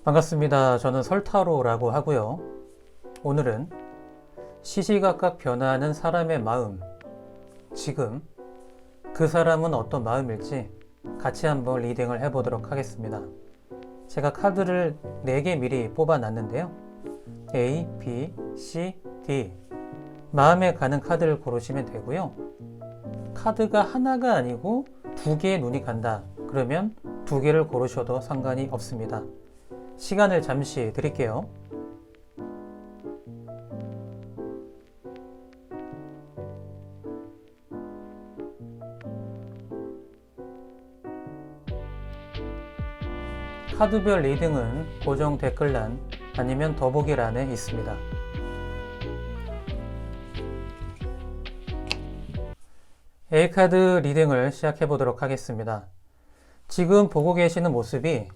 반갑습니다. 저는 설타로라고 하고요. 오늘은 시시각각 변화하는 사람의 마음, 지금 그 사람은 어떤 마음일지 같이 한번 리딩을 해보도록 하겠습니다. 제가 카드를 4개 미리 뽑아놨는데요. A, B, C, D 마음에 가는 카드를 고르시면 되고요. 카드가 하나가 아니고 2개의 눈이 간다. 그러면 2개를 고르셔도 상관이 없습니다. 시간을 잠시 드릴게요. 카드별 리딩은 고정 댓글란 아니면 더보기란에 있습니다. A카드 리딩을 시작해 보도록 하겠습니다. 지금 보고 계시는 모습이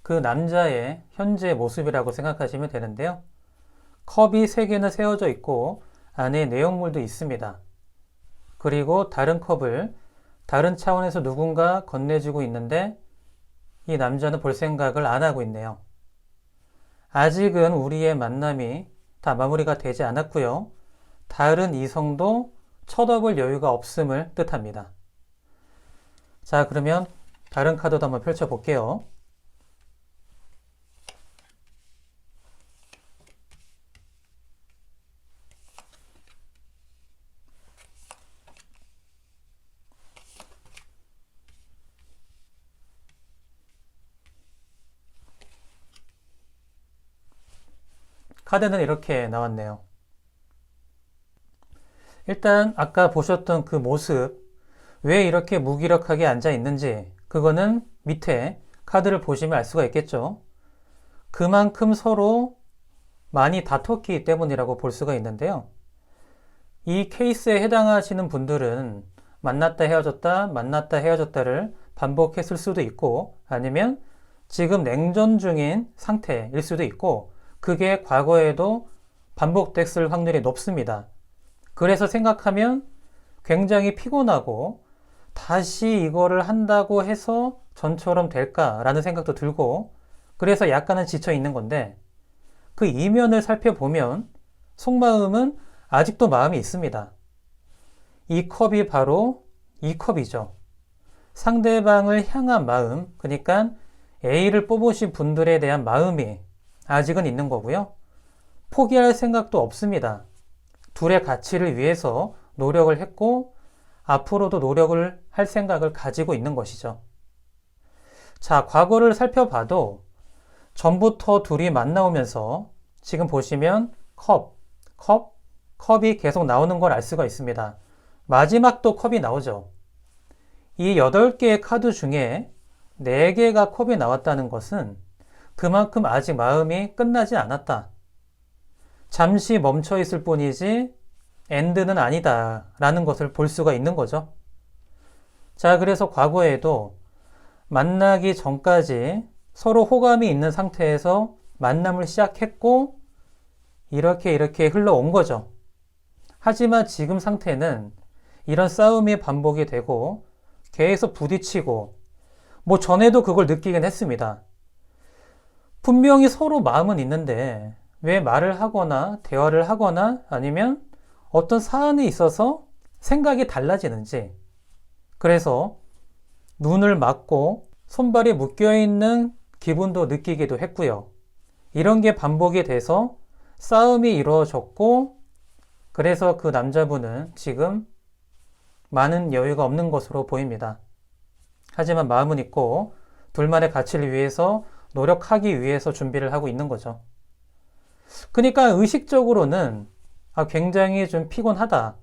그 남자의 현재 모습이라고 생각하시면 되는데요. 컵이 3개는 세워져 있고 안에 내용물도 있습니다. 그리고 다른 컵을 다른 차원에서 누군가 건네주고 있는데 이 남자는 볼 생각을 안 하고 있네요. 아직은 우리의 만남이 다 마무리가 되지 않았고요. 다른 이성도 쳐다볼 여유가 없음을 뜻합니다. 자, 그러면 다른 카드도 한번 펼쳐볼게요. 카드는 이렇게 나왔네요. 일단 아까 보셨던 그 모습, 왜 이렇게 무기력하게 앉아 있는지 그거는 밑에 카드를 보시면 알 수가 있겠죠. 그만큼 서로 많이 다퉜기 때문이라고 볼 수가 있는데요. 이 케이스에 해당하시는 분들은 만났다 헤어졌다 만났다 헤어졌다를 반복했을 수도 있고 아니면 지금 냉전 중인 상태일 수도 있고 그게 과거에도 반복됐을 확률이 높습니다. 그래서 생각하면 굉장히 피곤하고 다시 이거를 한다고 해서 전처럼 될까라는 생각도 들고 그래서 약간은 지쳐 있는 건데 그 이면을 살펴보면 속마음은 아직도 마음이 있습니다. 이 컵이 바로 이 컵이죠. 상대방을 향한 마음, 그러니까 A를 뽑으신 분들에 대한 마음이 아직은 있는 거고요. 포기할 생각도 없습니다. 둘의 가치를 위해서 노력을 했고 앞으로도 노력을 할 생각을 가지고 있는 것이죠. 자, 과거를 살펴봐도 전부터 둘이 만나오면서 지금 보시면 컵이 계속 나오는 걸 알 수가 있습니다. 마지막도 컵이 나오죠. 이 8개의 카드 중에 4개가 컵이 나왔다는 것은 그만큼 아직 마음이 끝나지 않았다. 잠시 멈춰 있을 뿐이지 엔드는 아니다 라는 것을 볼 수가 있는 거죠. 자, 그래서 과거에도 만나기 전까지 서로 호감이 있는 상태에서 만남을 시작했고 이렇게 흘러온 거죠. 하지만 지금 상태는 이런 싸움이 반복이 되고 계속 부딪히고 뭐 전에도 그걸 느끼긴 했습니다. 분명히 서로 마음은 있는데 왜 말을 하거나 대화를 하거나 아니면 어떤 사안에 있어서 생각이 달라지는지 그래서 눈을 맞고 손발이 묶여있는 기분도 느끼기도 했고요. 이런 게 반복이 돼서 싸움이 이루어졌고 그래서 그 남자분은 지금 많은 여유가 없는 것으로 보입니다. 하지만 마음은 있고 둘만의 가치를 위해서 노력하기 위해서 준비를 하고 있는 거죠. 그러니까 의식적으로는 굉장히 좀 피곤하다.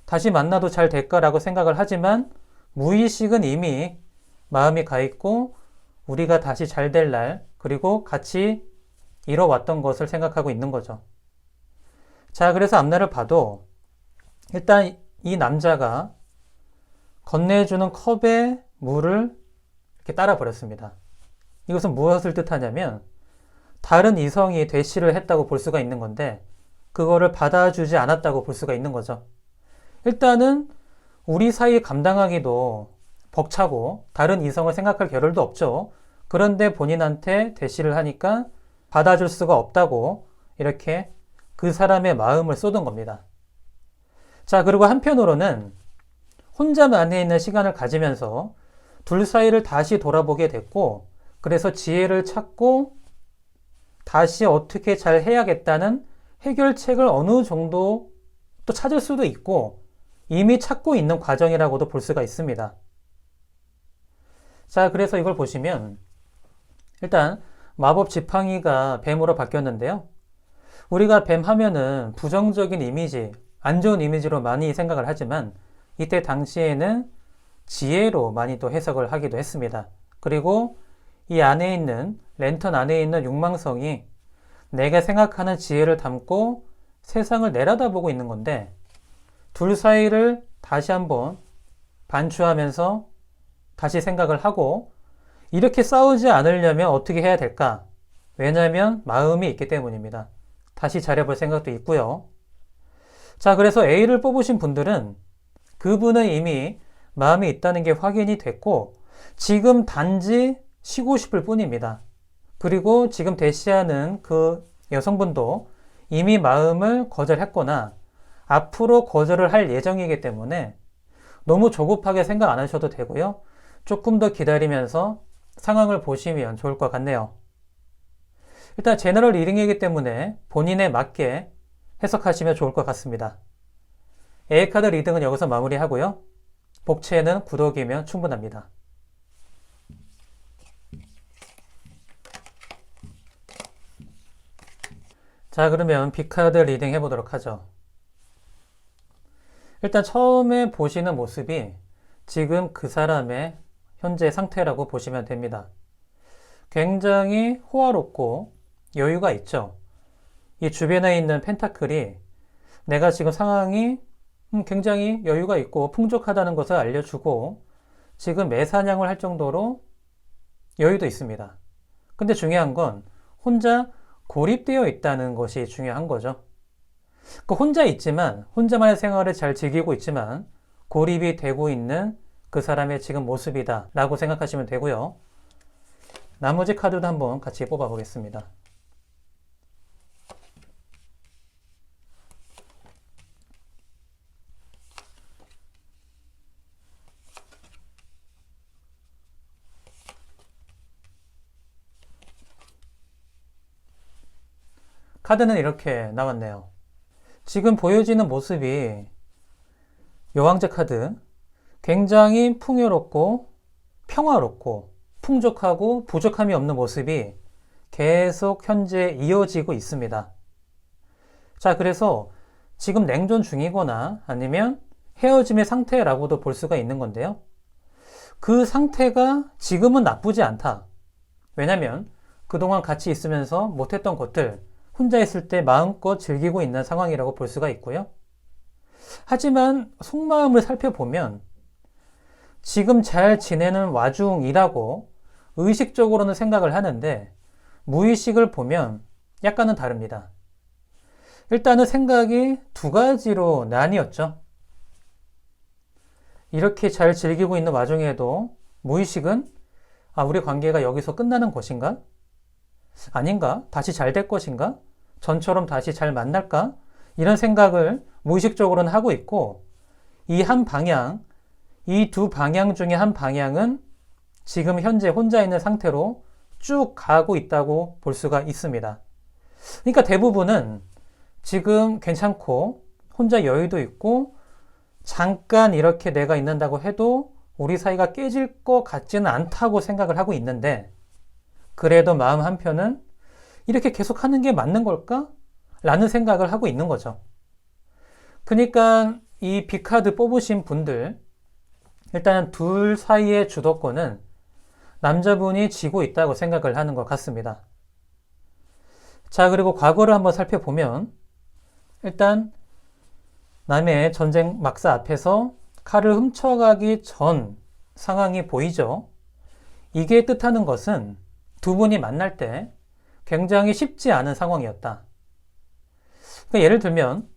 다시 만나도 잘 될까라고 생각을 하지만 무의식은 이미 마음이 가 있고 우리가 다시 잘 될 날 그리고 같이 이뤄왔던 것을 생각하고 있는 거죠. 자, 그래서 앞날을 봐도 일단 이 남자가 건네주는 컵에 물을 이렇게 따라 버렸습니다. 이것은 무엇을 뜻하냐면 다른 이성이 대시를 했다고 볼 수가 있는 건데 그거를 받아주지 않았다고 볼 수가 있는 거죠. 일단은 우리 사이 감당하기도 벅차고 다른 이성을 생각할 겨를도 없죠. 그런데 본인한테 대시를 하니까 받아줄 수가 없다고 이렇게 그 사람의 마음을 쏟은 겁니다. 자, 그리고 한편으로는 혼자만에 있는 시간을 가지면서 둘 사이를 다시 돌아보게 됐고, 그래서 지혜를 찾고 다시 어떻게 잘 해야겠다는 해결책을 어느 정도 또 찾을 수도 있고 이미 찾고 있는 과정이라고도 볼 수가 있습니다. 자, 그래서 이걸 보시면 일단 마법 지팡이가 뱀으로 바뀌었는데요. 우리가 뱀 하면은 부정적인 이미지, 안 좋은 이미지로 많이 생각을 하지만 이때 당시에는 지혜로 많이 또 해석을 하기도 했습니다. 그리고 이 안에 있는 랜턴 안에 있는 육망성이 내가 생각하는 지혜를 담고 세상을 내려다보고 있는 건데 둘 사이를 다시 한번 반추하면서 다시 생각을 하고 이렇게 싸우지 않으려면 어떻게 해야 될까? 왜냐하면 마음이 있기 때문입니다. 다시 잘해볼 생각도 있고요. 자, 그래서 A를 뽑으신 분들은 그분은 이미 마음이 있다는 게 확인이 됐고 지금 단지 쉬고 싶을 뿐입니다. 그리고 지금 대시하는 그 여성분도 이미 마음을 거절했거나 앞으로 거절을 할 예정이기 때문에 너무 조급하게 생각 안 하셔도 되고요. 조금 더 기다리면서 상황을 보시면 좋을 것 같네요. 일단 제너럴 리딩이기 때문에 본인에 맞게 해석하시면 좋을 것 같습니다. A카드 리딩은 여기서 마무리하고요. 복채는 구독이면 충분합니다. 자, 그러면 B카드 리딩 해보도록 하죠. 일단 처음에 보시는 모습이 지금 그 사람의 현재 상태라고 보시면 됩니다. 굉장히 호화롭고 여유가 있죠. 이 주변에 있는 펜타클이 내가 지금 상황이 굉장히 여유가 있고 풍족하다는 것을 알려주고 지금 매사냥을 할 정도로 여유도 있습니다. 근데 중요한 건 혼자 고립되어 있다는 것이 중요한 거죠. 혼자 있지만 혼자만의 생활을 잘 즐기고 있지만 고립이 되고 있는 그 사람의 지금 모습이다 라고 생각하시면 되고요. 나머지 카드도 한번 같이 뽑아 보겠습니다. 카드는 이렇게 나왔네요. 지금 보여지는 모습이 여왕제 카드 굉장히 풍요롭고 평화롭고 풍족하고 부족함이 없는 모습이 계속 현재 이어지고 있습니다. 자, 그래서 지금 냉전 중이거나 아니면 헤어짐의 상태라고도 볼 수가 있는 건데요. 그 상태가 지금은 나쁘지 않다. 왜냐면 그동안 같이 있으면서 못했던 것들 혼자 있을 때 마음껏 즐기고 있는 상황이라고 볼 수가 있고요. 하지만 속마음을 살펴보면 지금 잘 지내는 와중이라고 의식적으로는 생각을 하는데 무의식을 보면 약간은 다릅니다. 일단은 생각이 두 가지로 나뉘었죠. 이렇게 잘 즐기고 있는 와중에도 무의식은 우리 관계가 여기서 끝나는 것인가? 아닌가? 다시 잘 될 것인가? 전처럼 다시 잘 만날까? 이런 생각을 무의식적으로는 하고 있고 이 한 방향, 이 두 방향 중에 한 방향은 지금 현재 혼자 있는 상태로 쭉 가고 있다고 볼 수가 있습니다. 그러니까 대부분은 지금 괜찮고 혼자 여유도 있고 잠깐 이렇게 내가 있는다고 해도 우리 사이가 깨질 것 같지는 않다고 생각을 하고 있는데 그래도 마음 한편은 이렇게 계속 하는 게 맞는 걸까? 라는 생각을 하고 있는 거죠. 그러니까 이 B카드 뽑으신 분들 일단 둘 사이의 주도권은 남자분이 쥐고 있다고 생각을 하는 것 같습니다. 자, 그리고 과거를 한번 살펴보면 일단 남의 전쟁 막사 앞에서 칼을 훔쳐가기 전 상황이 보이죠. 이게 뜻하는 것은 두 분이 만날 때 굉장히 쉽지 않은 상황이었다. 그러니까 예를 들면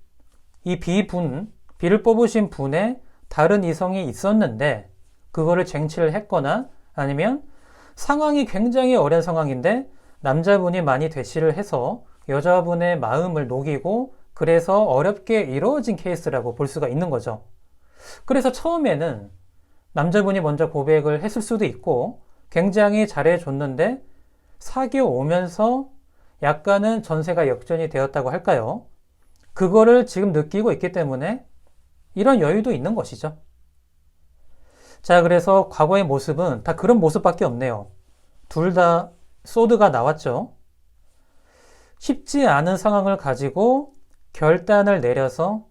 이 B를 뽑으신 분의 다른 이성이 있었는데 그거를 쟁취를 했거나 아니면 상황이 굉장히 어려운 상황인데 남자분이 많이 대시를 해서 여자분의 마음을 녹이고 그래서 어렵게 이루어진 케이스라고 볼 수가 있는 거죠. 그래서 처음에는 남자분이 먼저 고백을 했을 수도 있고 굉장히 잘해줬는데 사귀어 오면서 약간은 전세가 역전이 되었다고 할까요? 그거를 지금 느끼고 있기 때문에 이런 여유도 있는 것이죠. 자, 그래서 과거의 모습은 다 그런 모습밖에 없네요. 둘 다 소드가 나왔죠. 쉽지 않은 상황을 가지고 결단을 내려서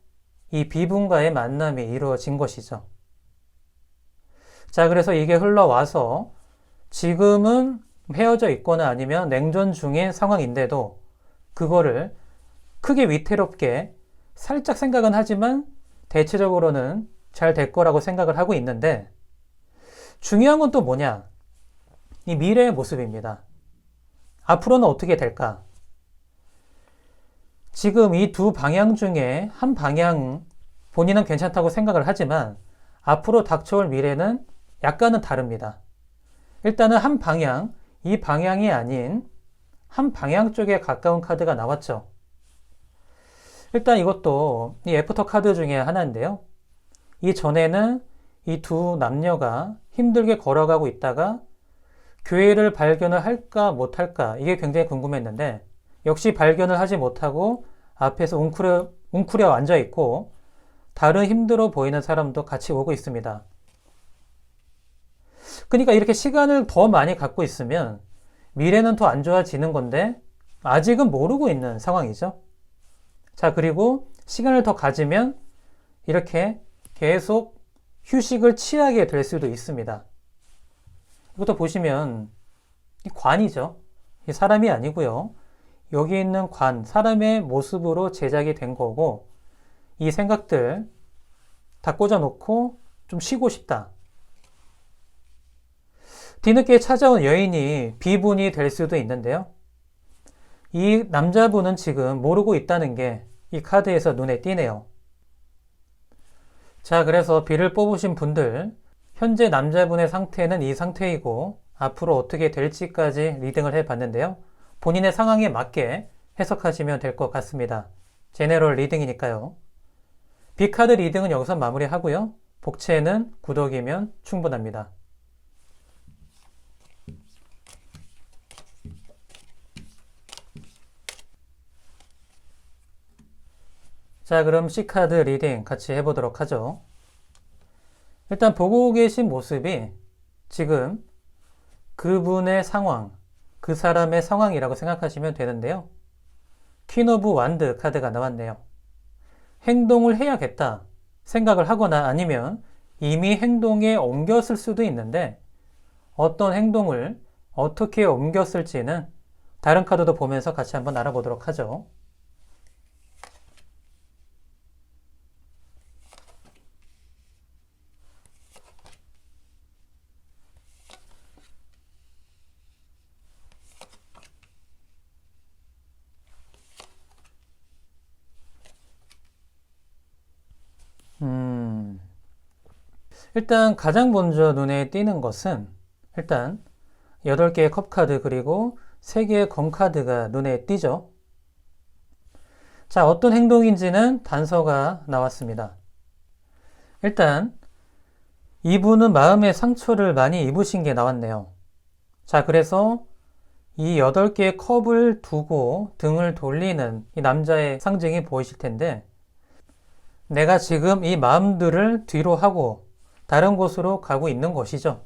이 B분과의 만남이 이루어진 것이죠. 자, 그래서 이게 흘러와서 지금은 헤어져 있거나 아니면 냉전 중인 상황인데도 그거를 크게 위태롭게 살짝 생각은 하지만 대체적으로는 잘 될 거라고 생각을 하고 있는데 중요한 건 또 뭐냐? 이 미래의 모습입니다. 앞으로는 어떻게 될까? 지금 이 두 방향 중에 한 방향 본인은 괜찮다고 생각을 하지만 앞으로 닥쳐올 미래는 약간은 다릅니다. 일단은 한 방향, 이 방향이 아닌 한 방향 쪽에 가까운 카드가 나왔죠. 일단 이것도 이 애프터 카드 중에 하나인데요. 이 전에는 이 두 남녀가 힘들게 걸어가고 있다가 교회를 발견을 할까 못할까 이게 굉장히 궁금했는데 역시 발견을 하지 못하고 앞에서 웅크려 앉아 있고 다른 힘들어 보이는 사람도 같이 오고 있습니다. 그러니까 이렇게 시간을 더 많이 갖고 있으면 미래는 더 안 좋아지는 건데 아직은 모르고 있는 상황이죠. 자, 그리고 시간을 더 가지면 이렇게 계속 휴식을 취하게 될 수도 있습니다. 이것도 보시면 이 관이죠. 이 사람이 아니고요. 여기 있는 관, 사람의 모습으로 제작이 된 거고 이 생각들 다 꽂아놓고 좀 쉬고 싶다. 뒤늦게 찾아온 여인이 B분이 될 수도 있는데요. 이 남자분은 지금 모르고 있다는 게 이 카드에서 눈에 띄네요. 자, 그래서 B를 뽑으신 분들 현재 남자분의 상태는 이 상태이고 앞으로 어떻게 될지까지 리딩을 해봤는데요. 본인의 상황에 맞게 해석하시면 될 것 같습니다. 제네럴 리딩이니까요. B카드 리딩은 여기서 마무리하고요. 복채는 구독이면 충분합니다. 자, 그럼 C카드 리딩 같이 해보도록 하죠. 일단 보고 계신 모습이 지금 그분의 상황, 그 사람의 상황이라고 생각하시면 되는데요. 퀸 오브 완드 카드가 나왔네요. 행동을 해야겠다 생각을 하거나 아니면 이미 행동에 옮겼을 수도 있는데 어떤 행동을 어떻게 옮겼을지는 다른 카드도 보면서 같이 한번 알아보도록 하죠. 일단 가장 먼저 눈에 띄는 것은 일단 8개의 컵카드 그리고 3개의 검카드가 눈에 띄죠. 자, 어떤 행동인지는 단서가 나왔습니다. 일단 이분은 마음의 상처를 많이 입으신 게 나왔네요. 자, 그래서 이 8개의 컵을 두고 등을 돌리는 이 남자의 상징이 보이실 텐데 내가 지금 이 마음들을 뒤로 하고 다른 곳으로 가고 있는 것이죠.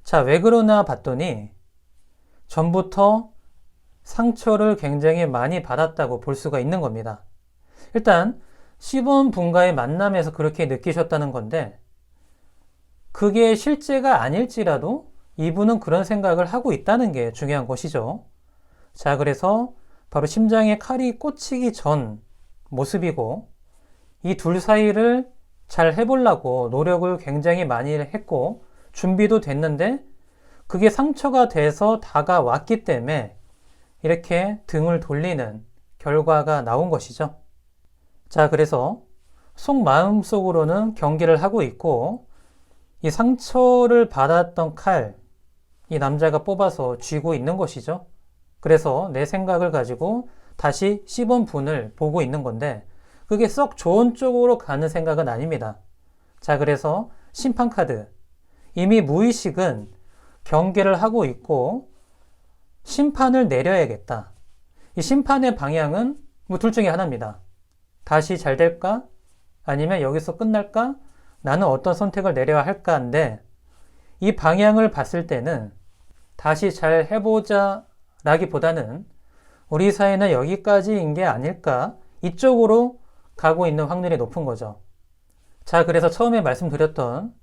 자, 왜 그러나 봤더니 전부터 상처를 굉장히 많이 받았다고 볼 수가 있는 겁니다. 일단 C번 분과의 만남에서 그렇게 느끼셨다는 건데 그게 실제가 아닐지라도 이분은 그런 생각을 하고 있다는 게 중요한 것이죠. 자, 그래서 바로 심장에 칼이 꽂히기 전 모습이고 이 둘 사이를 잘 해보려고 노력을 굉장히 많이 했고 준비도 됐는데 그게 상처가 돼서 다가왔기 때문에 이렇게 등을 돌리는 결과가 나온 것이죠. 자, 그래서 속마음속으로는 경계를 하고 있고 이 상처를 받았던 칼, 이 남자가 뽑아서 쥐고 있는 것이죠. 그래서 내 생각을 가지고 다시 10원 분을 보고 있는 건데 그게 썩 좋은 쪽으로 가는 생각은 아닙니다. 자, 그래서 심판카드. 이미 무의식은 경계를 하고 있고 심판을 내려야겠다. 이 심판의 방향은 뭐 둘 중에 하나입니다. 다시 잘 될까? 아니면 여기서 끝날까? 나는 어떤 선택을 내려야 할까인데 이 방향을 봤을 때는 다시 잘 해보자 라기보다는 우리 사이는 여기까지인 게 아닐까? 이쪽으로 가고 있는 확률이 높은 거죠. 자, 그래서 처음에 말씀드렸던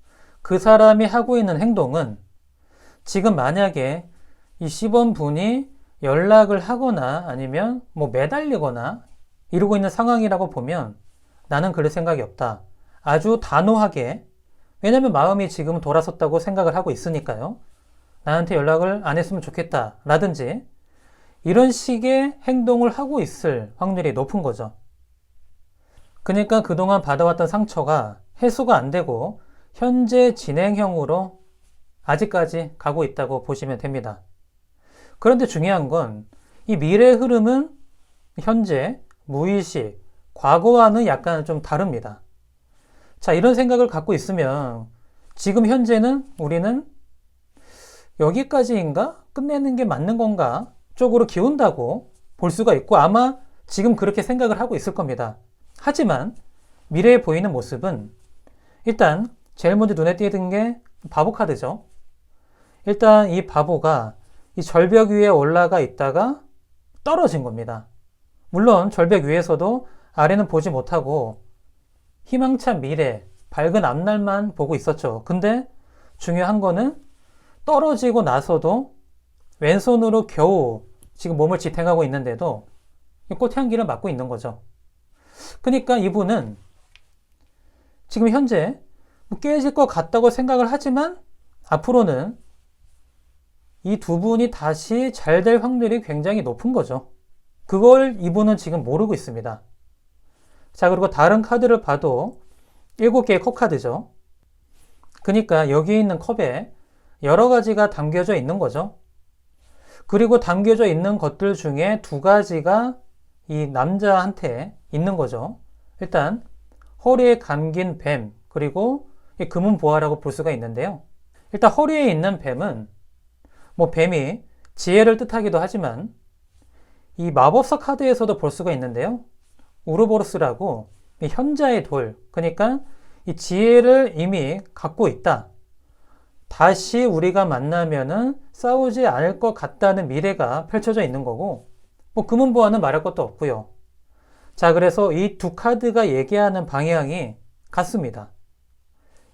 그 사람이 하고 있는 행동은 지금 만약에 이 10원 분이 연락을 하거나 아니면 뭐 매달리거나 이러고 있는 상황이라고 보면 나는 그럴 생각이 없다. 아주 단호하게, 왜냐면 마음이 지금 돌아섰다고 생각을 하고 있으니까요. 나한테 연락을 안 했으면 좋겠다 라든지 이런 식의 행동을 하고 있을 확률이 높은 거죠. 그러니까 그동안 받아왔던 상처가 해소가 안 되고 현재 진행형으로 아직까지 가고 있다고 보시면 됩니다. 그런데 중요한 건 이 미래의 흐름은 현재, 무의식, 과거와는 약간 좀 다릅니다. 자, 이런 생각을 갖고 있으면 지금 현재는 우리는 여기까지인가? 끝내는 게 맞는 건가? 쪽으로 기운다고 볼 수가 있고 아마 지금 그렇게 생각을 하고 있을 겁니다. 하지만 미래에 보이는 모습은 일단 제일 먼저 눈에 띄는 게 바보 카드죠. 일단 이 바보가 이 절벽 위에 올라가 있다가 떨어진 겁니다. 물론 절벽 위에서도 아래는 보지 못하고 희망찬 미래, 밝은 앞날만 보고 있었죠. 근데 중요한 거는 떨어지고 나서도 왼손으로 겨우 지금 몸을 지탱하고 있는데도 꽃향기를 맡고 있는 거죠. 그러니까 이분은 지금 현재 깨질 것 같다고 생각을 하지만 앞으로는 이 두 분이 다시 잘 될 확률이 굉장히 높은 거죠. 그걸 이분은 지금 모르고 있습니다. 자, 그리고 다른 카드를 봐도 7개의 컵 카드죠. 그러니까 여기 있는 컵에 여러 가지가 담겨져 있는 거죠. 그리고 담겨져 있는 것들 중에 2가지가 이 남자한테 있는 거죠. 일단 허리에 감긴 뱀, 그리고 금은 보화라고 볼 수가 있는데요. 일단 허리에 있는 뱀은 뭐 뱀이 지혜를 뜻하기도 하지만 이 마법사 카드에서도 볼 수가 있는데요. 우르보로스라고 현자의 돌, 그러니까 이 지혜를 이미 갖고 있다. 다시 우리가 만나면은 싸우지 않을 것 같다는 미래가 펼쳐져 있는 거고, 뭐 금은 보화는 말할 것도 없고요. 자, 그래서 이 2카드가 얘기하는 방향이 같습니다.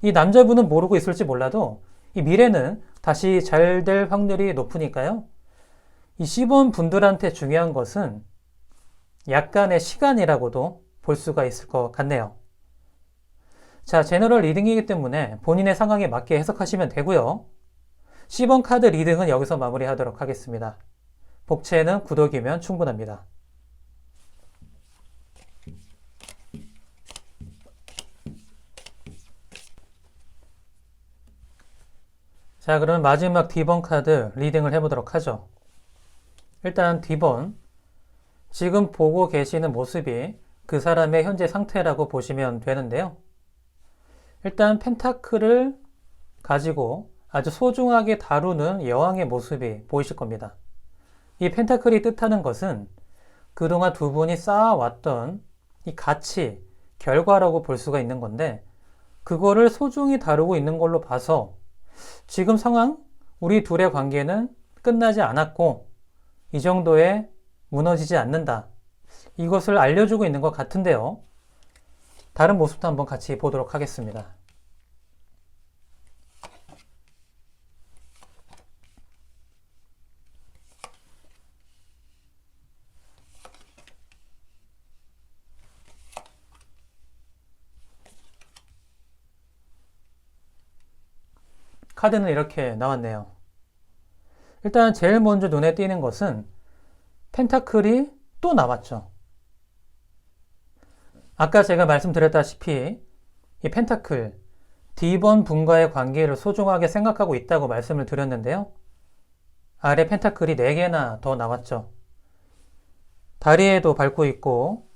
이 남자분은 모르고 있을지 몰라도 이 미래는 다시 잘 될 확률이 높으니까요. 이 10원 분들한테 중요한 것은 약간의 시간이라고도 볼 수가 있을 것 같네요. 자, 제너럴 리딩이기 때문에 본인의 상황에 맞게 해석하시면 되고요. 10원 카드 리딩은 여기서 마무리하도록 하겠습니다. 복채는 구독이면 충분합니다. 자, 그럼 마지막 D번 카드 리딩을 해보도록 하죠. 일단 D번, 지금 보고 계시는 모습이 그 사람의 현재 상태라고 보시면 되는데요. 일단 펜타클을 가지고 아주 소중하게 다루는 여왕의 모습이 보이실 겁니다. 이 펜타클이 뜻하는 것은 그동안 두 분이 쌓아왔던 이 가치, 결과라고 볼 수가 있는 건데 그거를 소중히 다루고 있는 걸로 봐서 지금 상황, 우리 둘의 관계는 끝나지 않았고 이 정도에 무너지지 않는다. 이것을 알려주고 있는 것 같은데요. 다른 모습도 한번 같이 보도록 하겠습니다. 카드는 이렇게 나왔네요. 일단 제일 먼저 눈에 띄는 것은 펜타클이 또 나왔죠. 아까 제가 말씀드렸다시피 이 펜타클, D번 분과의 관계를 소중하게 생각하고 있다고 말씀을 드렸는데요. 아래 펜타클이 4개나 더 나왔죠. 다리에도 밟고 있고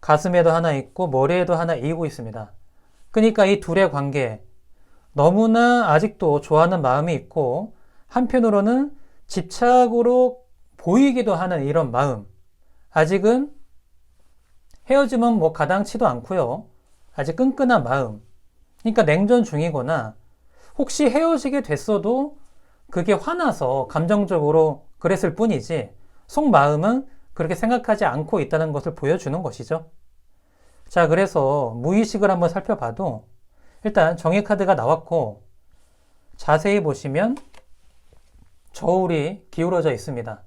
가슴에도 하나 있고 머리에도 하나 이고 있습니다. 그러니까 이 둘의 관계 너무나 아직도 좋아하는 마음이 있고 한편으로는 집착으로 보이기도 하는 이런 마음. 아직은 헤어짐은 뭐 가당치도 않고요. 아직 끈끈한 마음. 그러니까 냉전 중이거나 혹시 헤어지게 됐어도 그게 화나서 감정적으로 그랬을 뿐이지 속마음은 그렇게 생각하지 않고 있다는 것을 보여주는 것이죠. 자, 그래서 무의식을 한번 살펴봐도 일단 정의 카드가 나왔고 자세히 보시면 저울이 기울어져 있습니다.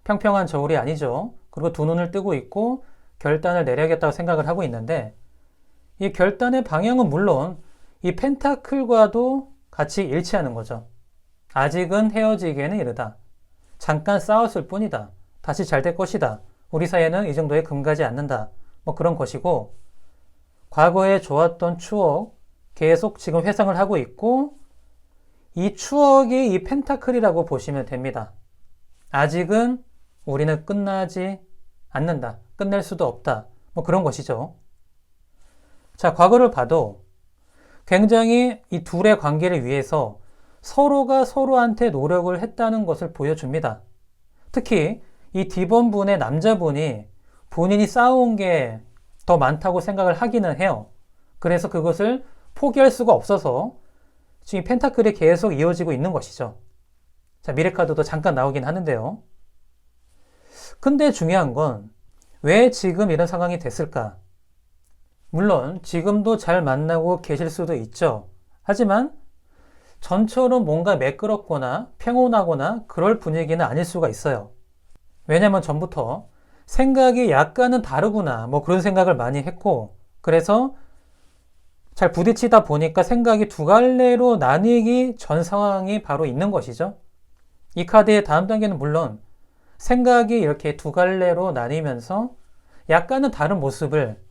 평평한 저울이 아니죠. 그리고 두 눈을 뜨고 있고 결단을 내려야겠다고 생각을 하고 있는데 이 결단의 방향은 물론 이 펜타클과도 같이 일치하는 거죠. 아직은 헤어지기에는 이르다. 잠깐 싸웠을 뿐이다. 다시 잘 될 것이다. 우리 사이에는 이 정도에 금가지 않는다. 뭐 그런 것이고 과거에 좋았던 추억 계속 지금 회상을 하고 있고 이 추억이 이 펜타클이라고 보시면 됩니다. 아직은 우리는 끝나지 않는다. 끝낼 수도 없다. 뭐 그런 것이죠. 자, 과거를 봐도 굉장히 이 둘의 관계를 위해서 서로가 서로한테 노력을 했다는 것을 보여줍니다. 특히 이 D번분의 남자분이 본인이 쌓아온 게 더 많다고 생각을 하기는 해요. 그래서 그것을 포기할 수가 없어서 지금 펜타클이 계속 이어지고 있는 것이죠. 자, 미래카드도 잠깐 나오긴 하는데요. 근데 중요한 건 왜 지금 이런 상황이 됐을까? 물론 지금도 잘 만나고 계실 수도 있죠. 하지만 전처럼 뭔가 매끄럽거나 평온하거나 그럴 분위기는 아닐 수가 있어요. 왜냐면 전부터 생각이 약간은 다르구나 뭐 그런 생각을 많이 했고 그래서 잘 부딪히다 보니까 생각이 두 갈래로 나뉘기 전 상황이 바로 있는 것이죠. 이 카드의 다음 단계는 물론 생각이 이렇게 두 갈래로 나뉘면서 약간은 다른 모습을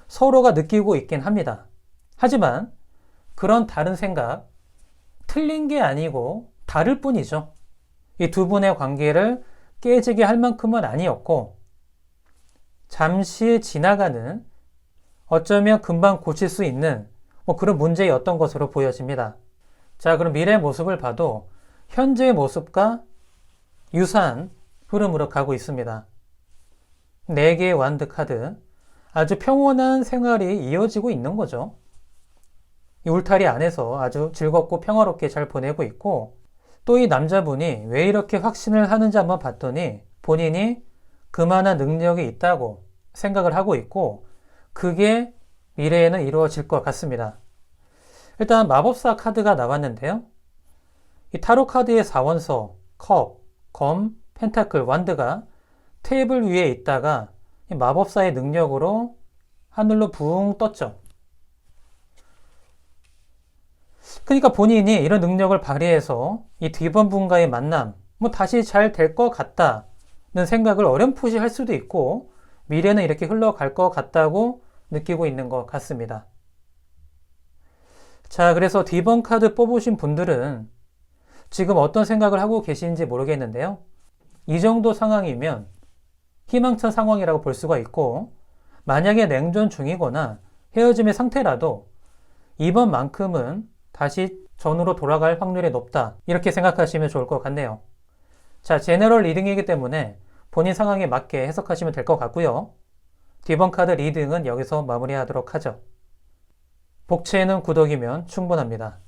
서로가 느끼고 있긴 합니다. 하지만 그런 다른 생각, 틀린 게 아니고 다를 뿐이죠. 이 두 분의 관계를 깨지게 할 만큼은 아니었고 잠시 지나가는 어쩌면 금방 고칠 수 있는 뭐 그런 문제였던 것으로 보여집니다. 자, 그럼 미래의 모습을 봐도 현재의 모습과 유사한 흐름으로 가고 있습니다. 4개의 완드 카드, 아주 평온한 생활이 이어지고 있는 거죠. 이 울타리 안에서 아주 즐겁고 평화롭게 잘 보내고 있고 또 이 남자분이 왜 이렇게 확신을 하는지 한번 봤더니 본인이 그만한 능력이 있다고 생각을 하고 있고 그게 미래에는 이루어질 것 같습니다. 일단 마법사 카드가 나왔는데요. 이 타로 카드의 4원서, 컵, 검, 펜타클, 완드가 테이블 위에 있다가 이 마법사의 능력으로 하늘로 붕 떴죠. 그러니까 본인이 이런 능력을 발휘해서 이 D번분과의 만남, 뭐 다시 잘 될 것 같다는 생각을 어렴풋이 할 수도 있고 미래는 이렇게 흘러갈 것 같다고 느끼고 있는 것 같습니다. 자, 그래서 D번 카드 뽑으신 분들은 지금 어떤 생각을 하고 계신지 모르겠는데요. 이 정도 상황이면 희망찬 상황이라고 볼 수가 있고 만약에 냉전 중이거나 헤어짐의 상태라도 이번만큼은 다시 전으로 돌아갈 확률이 높다. 이렇게 생각하시면 좋을 것 같네요. 자, 제너럴 리딩이기 때문에 본인 상황에 맞게 해석하시면 될 것 같고요. D번 카드 리딩은 여기서 마무리하도록 하죠. 복채에는 구덕이면 충분합니다.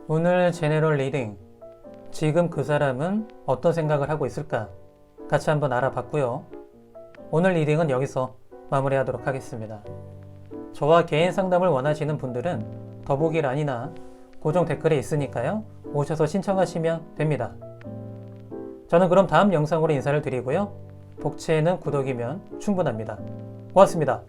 오늘 제너럴 리딩, 지금 그 사람은 어떤 생각을 하고 있을까? 같이 한번 알아봤고요. 오늘 리딩은 여기서 마무리하도록 하겠습니다. 저와 개인 상담을 원하시는 분들은 더보기란이나 고정 댓글에 있으니까요. 오셔서 신청하시면 됩니다. 저는 그럼 다음 영상으로 인사를 드리고요. 복채에는 구덕이면 충분합니다. 고맙습니다.